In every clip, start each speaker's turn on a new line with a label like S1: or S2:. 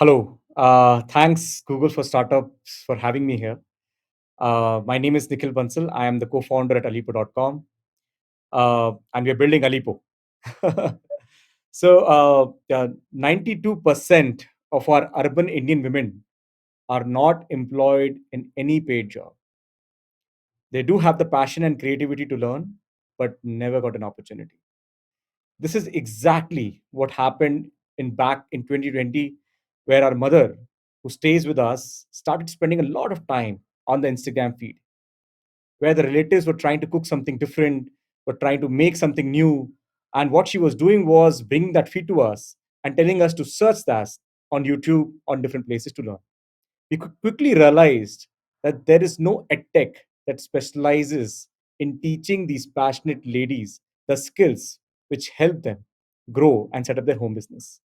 S1: Hello. Thanks, Google for Startups, for having me here. My name is Nikhil Bansal. I am the co founder at Alippo.com, and we are building Alippo. So, 92% of our urban Indian women are not employed in any paid job. They do have the passion and creativity to learn, but never got an opportunity. This is exactly what happened in back in 2020, where our mother, who stays with us, started spending a lot of time on the Instagram feed, where the relatives were trying to cook something different, were trying to make something new. And what she was doing was bringing that feed to us and telling us to search that on YouTube, on different places to learn. We quickly realized that there is no edtech that specializes in teaching these passionate ladies the skills which help them grow and set up their home business.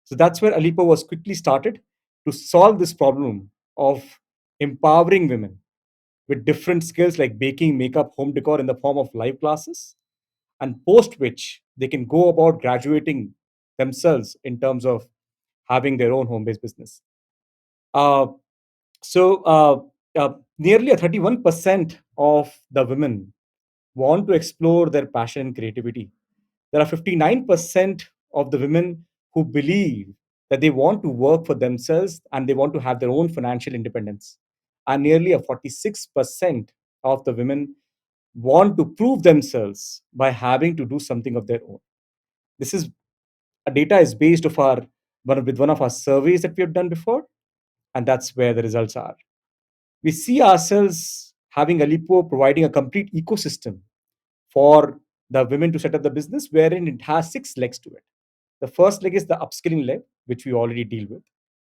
S1: So that's where Alippo was quickly started to solve this problem of empowering women with different skills like baking, makeup, home decor in the form of live classes, and post which they can go about graduating themselves in terms of having their own home based business. Uh, so, nearly a 31% of the women want to explore their passion and creativity. There are 59% of the women who believe that they want to work for themselves and they want to have their own financial independence. And nearly a 46% of the women want to prove themselves by having to do something of their own. This is data is based of our with one of our surveys that we have done before, and that's where the results are. We see ourselves having Alippo providing a complete ecosystem for the women to set up the business, wherein it has six legs to it. The first leg is the upskilling leg, which we already deal with.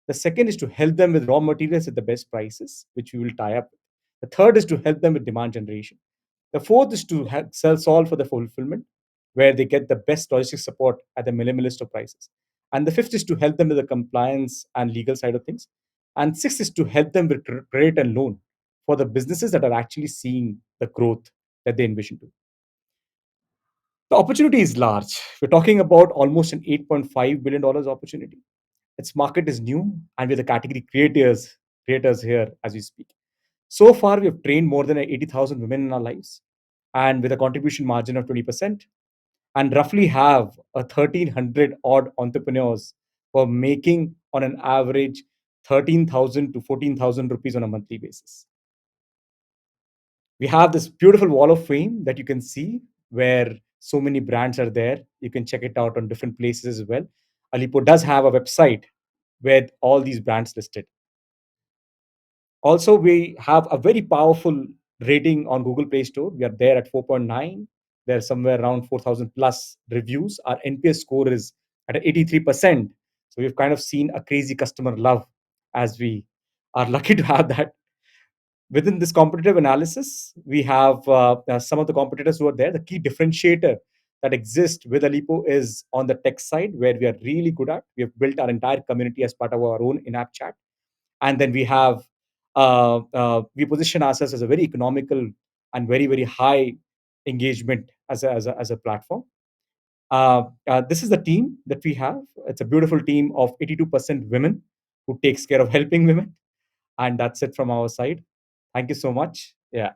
S1: The second is to help them with raw materials at the best prices, which we will tie up with. The third is to help them with demand generation. The fourth is to sell solve for the fulfillment, where they get the best logistics support at the minimalist of prices. And the fifth is to help them with the compliance and legal side of things. And sixth is to help them with credit and loan for the businesses that are actually seeing the growth that they envision to. The opportunity is large. We're talking about almost an $8.5 billion opportunity. Its market is new, and we're the category creators here as we speak. So far, we have trained more than 80,000 women in our lives, and with a contribution margin of 20%, and roughly have a 1,300 odd entrepreneurs who are making on an average 13,000 to 14,000 rupees on a monthly basis. We have this beautiful wall of fame that you can see where so many brands are there. You can check it out on different places as well. Alippo does have a website with all these brands listed. Also, we have a very powerful rating on Google Play Store. We are there at 4.9. There's somewhere around 4,000 plus reviews. Our NPS score is at 83%. So we've kind of seen a crazy customer love as we are lucky to have that. Within this competitive analysis, we have some of the competitors who are there. The key differentiator that exists with Alippo is on the tech side, where we are really good at. We have built our entire community as part of our own in-app chat, and then we position ourselves as a very economical and very high engagement as a platform. This is the team that we have. It's a beautiful team of 82% women who takes care of helping women, and that's it from our side. Thank you so much. Yeah.